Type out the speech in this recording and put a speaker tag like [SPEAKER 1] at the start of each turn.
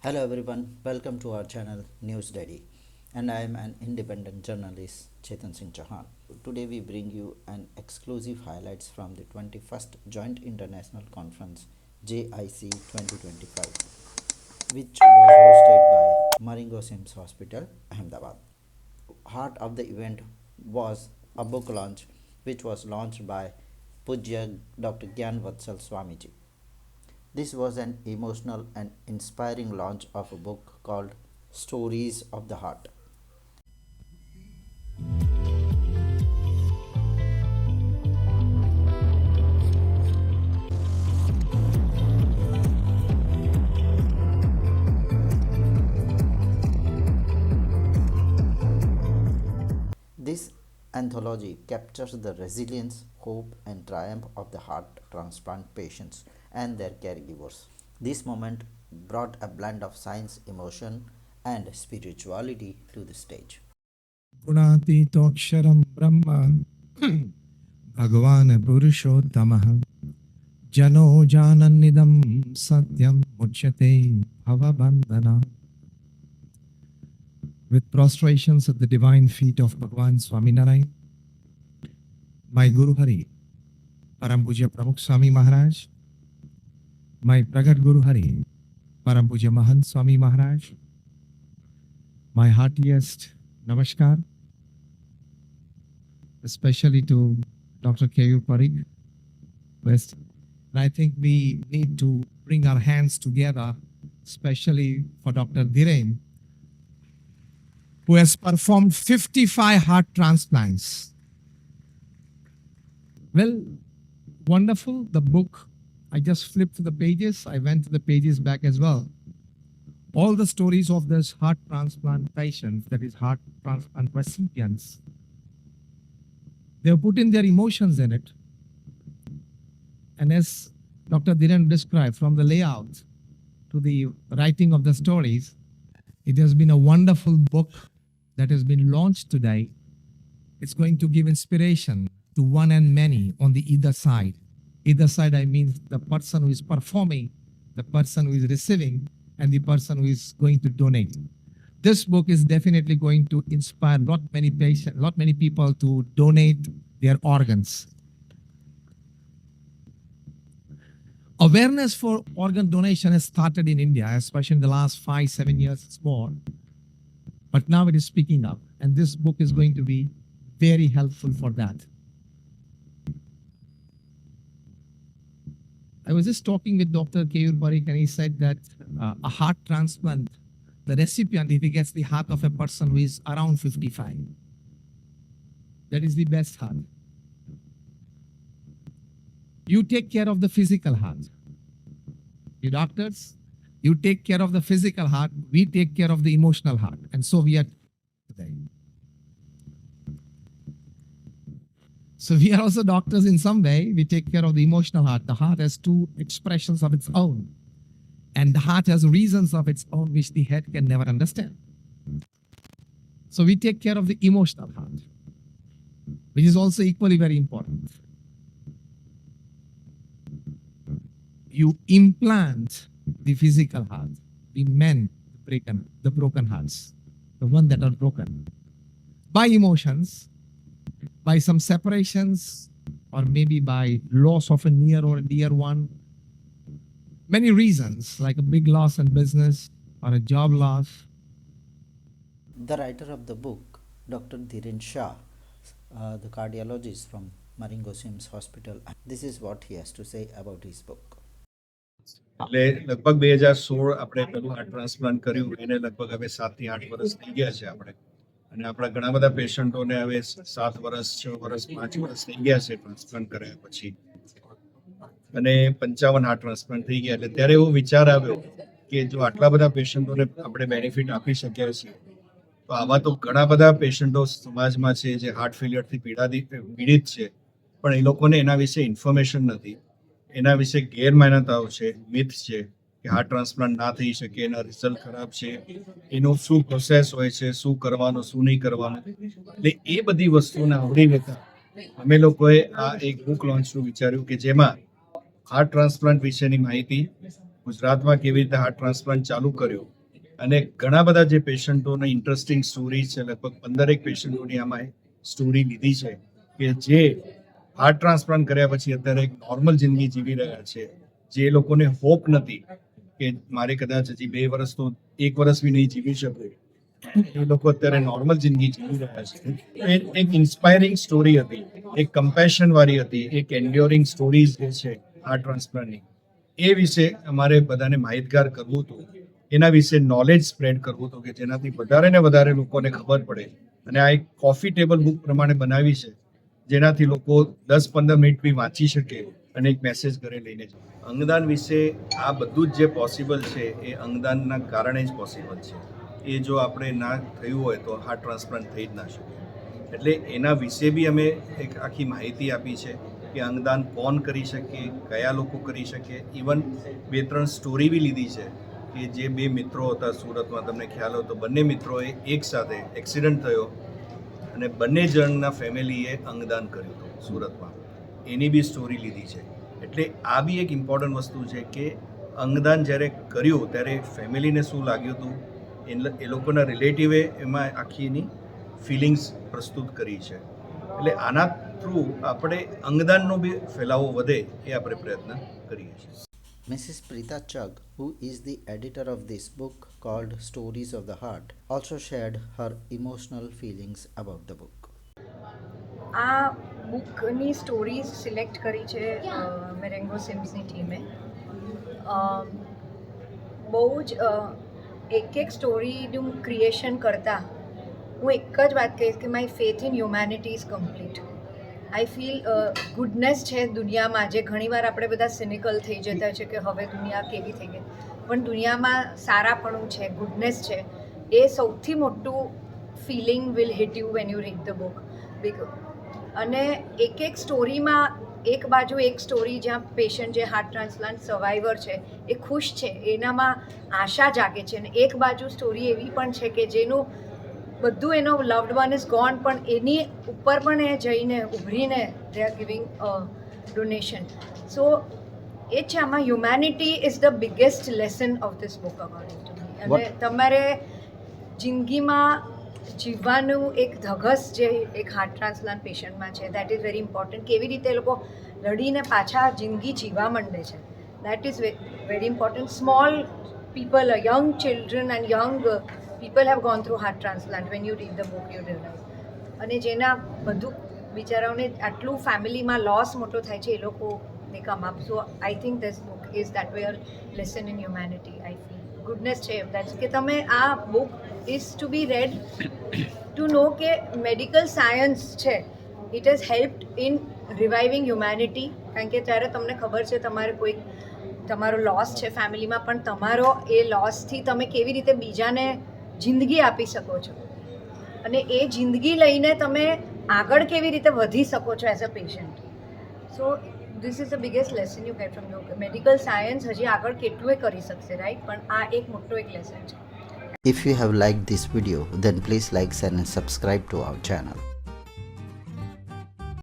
[SPEAKER 1] Hello everyone, welcome to our channel News Daddy, and I am an independent journalist Chetan Singh Chauhan. Today we bring you an exclusive highlights from the 21st Joint International Conference JIC 2025, which was hosted by Maringo Sims Hospital, Ahmedabad. Heart of the event was a book launch which was launched by Pujya Dr. Gyan Vatsal Swamiji. This was an emotional and inspiring launch of a book called Stories of the Heart. This anthology captures the resilience, hope, and triumph of the heart transplant patients and their caregivers. This moment brought a blend of science, emotion, and spirituality to the stage.
[SPEAKER 2] गुणातीतोऽक्षरं ब्रह्म भगवान् पुरुषोत्तमः जनो जानन्निदं सत्यं मुच्यते भवबन्धना. With prostrations at the divine feet of Bhagwan Swaminarayan, my Guru Hari, Param Puja Pramukh Swami Maharaj, my Pragat Guru Hari, Param Puja Mahant Swami Maharaj, my heartiest Namaskar, especially to Dr. K.U. Parikh West. And I think we need to bring our hands together, especially for Dr. Dhiren, who has performed 55 heart transplants. Well, wonderful. The book, I just flipped to the pages. I went to the pages back as well. All the stories of this heart transplant patients, that is heart transplant recipients, they have put in their emotions in it. And as Dr. Dhiren described, from the layout to the writing of the stories, it has been a wonderful book that has been launched today. It's going to give inspiration to one and many on the either side. Either side, I mean the person who is performing, the person who is receiving, and the person who is going to donate. This book is definitely going to inspire lot many people to donate their organs. Awareness for organ donation has started in India, especially in the last 5-7 years, it's more. But now it is speaking up, and this book is going to be very helpful for that. I was just talking with Dr. K.U. Parikh, and he said that a heart transplant, the recipient, if he gets the heart of a person who is around 55, that is the best heart. You take care of the physical heart. You doctors, you take care of the physical heart. We take care of the emotional heart. And so we are today. So we are also doctors in some way. We take care of the emotional heart. The heart has two expressions of its own. And the heart has reasons of its own which the head can never understand. So we take care of the emotional heart, which is also equally very important. You implant the physical heart. We mend the broken hearts, the one that are broken by emotions, by some separations, or maybe by loss of a near or a dear one. Many reasons, like a big loss in business or a job loss.
[SPEAKER 1] The writer of the book, Dr. Dhiren Shah, the cardiologist from Maringo Sims Hospital, this is what he has to say about his book.
[SPEAKER 3] એટલે લગભગ 2016 આપણે પેલું heart transplant કર્યું એને લગભગ હવે 7 થી 8 વર્ષ થઈ ગયા છે આપણે અને આપણા ઘણા બધા પેશન્ટોને હવે 7 વર્ષ 6 વર્ષ 5 વર્ષ થઈ ગયા છે ટ્રાન્સપ્લાન્ટ કર્યા પછી અને 55 હાર્ટ ટ્રાન્સપ્લાન્ટ થઈ ગયા એટલે ત્યારે એવો વિચાર આવ્યો કે જો આટલા બધા પેશન્ટોને આપણે બેનિફિટ આપી શક્યા છીએ તો આવા તો ઘણા બધા પેશન્ટો સમાજમાં છે જે હાર્ટ ફેલિયરથી પીડિત છે પણ એ લોકોને એના વિશે ઇન્ફોર્મેશન નથી. એના વિશે ગેરમાન્યતાઓ છે, મિથ્સ છે કે હાર્ટ ટ્રાન્સપ્લાન્ટ ના થઈ શકે, એના રિઝલ્ટ ખરાબ છે, એનો શું પ્રોસેસ હોય છે, શું કરવાનું શું નહીં કરવાનું. એટલે એ બધી વસ્તુને આવરી લેતા અમે લોકોએ આ એક બુક લોન્ચનું વિચાર્યું કે જેમાં હાર્ટ ટ્રાન્સપ્લાન્ટ વિશેની માહિતી, ગુજરાતમાં કેવી રીતે હાર્ટ ટ્રાન્સપ્લાન્ટ ચાલુ કર્યો અને ઘણા બધા જે પેશન્ટોને ઇન્ટરેસ્ટિંગ સ્ટોરી છે, લગભગ 15 પેશન્ટોની આમાં સ્ટોરી લીધી છે કે જે હાર્ટ ટ્રાન્સપ્લાન્ટ કર્યા પછી અત્યારે એક નોર્મલ જિંદગી જીવી રહ્યા છે. જે લોકોને હોપ નથી કે મારે કદાચ હજી 2 વર્ષ તો 1 વર્ષ બી નહીં જીવી શકું, એ લોકો અત્યારે નોર્મલ જિંદગી જીવી રહ્યા છે. એક ઇન્સ્પાયરિંગ સ્ટોરી હતી, એક કમ્પેશન વાળી હતી, એક એન્ડ્યોરિંગ સ્ટોરીઝ જે છે હાર્ટ ટ્રાન્સપ્લાન્ટની, એ વિશે અમારે બધાને માહિતગાર કરવું હતું. એના વિશે નોલેજ સ્પ્રેડ કરવું હતું કે જેનાથી વધારે ને વધારે લોકોને ખબર પડે. અને આ એક કોફી ટેબલ બુક પ્રમાણે બનાવી છે, જેનાથી લોકો 10-15 મિનિટ બી વાંચી શકે અને એક મેસેજ ઘરે લઈને જાય. અંગદાન વિશે આ બધું જ જે પોસિબલ છે એ અંગદાનના કારણે જ પોસિબલ છે. એ જો આપણે ના થયું હોય તો હાર્ટ ટ્રાન્સપ્લાન્ટ થઈ જ ના શકે. એટલે એના વિશે બી અમે એક આખી માહિતી આપી છે કે અંગદાન કોણ કરી શકે, કયા લોકો કરી શકે. ઇવન 2-3 સ્ટોરી બી લીધી છે કે જે 2 મિત્રો હતા સુરતમાં, તમને ખ્યાલ હોય તો બંને મિત્રોએ એક સાથે એક્સિડન્ટ થયો અને બંને જણના ફેમિલીએ અંગદાન કર્યું હતું સુરતમાં. એની બી સ્ટોરી લીધી છે. એટલે આ બી એક ઇમ્પોર્ટન્ટ વસ્તુ છે કે અંગદાન જ્યારે કર્યું ત્યારે ફેમિલીને શું લાગ્યું હતું, એ લોકોના રિલેટિવે એમાં આખી એની ફિલિંગ્સ પ્રસ્તુત કરી છે. એટલે આના થ્રુ આપણે અંગદાનનો બી ફેલાવો વધે એ આપણે પ્રયત્ન કરીએ છીએ.
[SPEAKER 1] Mrs. Preeta Chugg, who is the editor of this book called Stories of the Heart, also shared her emotional feelings about the book.
[SPEAKER 4] આ બુકની સ્ટોરીઝ સિલેક્ટ કરી છે મેરેંગો સિમ્સની ટીમે. બહુ જ એક સ્ટોરીનું ક્રિએશન કરતાં હું એક જ વાત કહીશ કે my faith in humanity is complete. I feel goodness છે દુનિયામાં, જે ઘણીવાર આપણે બધા સિનિકલ થઈ જતા છે કે હવે દુનિયા કેવી થઈ ગઈ, પણ દુનિયામાં સારાપણું છે, ગુડનેસ છે. એ સૌથી મોટું feeling will hit you when you read the book. અને એક સ્ટોરીમાં એક બાજુ એક સ્ટોરી જ્યાં પેશન્ટ જે હાર્ટ ટ્રાન્સપ્લાન્ટ સર્વાઈવર છે એ ખુશ છે, એનામાં આશા જાગે છે, અને એક બાજુ સ્ટોરી એવી પણ છે કે જેનું બધું એનો લવ્ડ વન ઇઝ ગોન, પણ એની ઉપર પણ એ જઈને ઉભરીને દે આર ગિવિંગ ડોનેશન. સો એ છે આમાં humanity is the biggest lesson of this book according to me. અને તમારે જિંદગીમાં જીવવાનું એક ધગસ જે એક હાર્ટ ટ્રાન્સપ્લાન્ટ પેશન્ટમાં છે, દેટ ઇઝ વેરી ઇમ્પોર્ટન્ટ. કેવી રીતે એ લોકો લડીને પાછા જિંદગી જીવવા માંડે છે, that is very important. Small people, young children and young people have gone through heart transplant. When you read the book, you realize. અને જેના બધું બિચારાઓને આટલું ફેમિલીમાં લોસ મોટો થાય છે, એ લોકો they come up. So I think this book is that way a lesson in humanity. I feel goodness છે that's કે તમે આ book is to be read to know કે medical science છે, it has helped in reviving humanity. કારણ કે ત્યારે તમને ખબર છે તમારે કોઈ તમારો લોસ છે ફેમિલીમાં, પણ તમારો એ લોસથી તમે કેવી રીતે બીજાને જિંદગી આપી શકો છો, અને એ જિંદગી લઈને તમે આગળ કેવી રીતે વધી શકો છો as a patient. So this is the biggest lesson you get from your medical science. હજી આગળ કેટલું કરી શકશે, રાઈટ? પણ આ એક મોટો એક લેસન છે.
[SPEAKER 1] If you have liked this video, then please like, share and subscribe to our channel.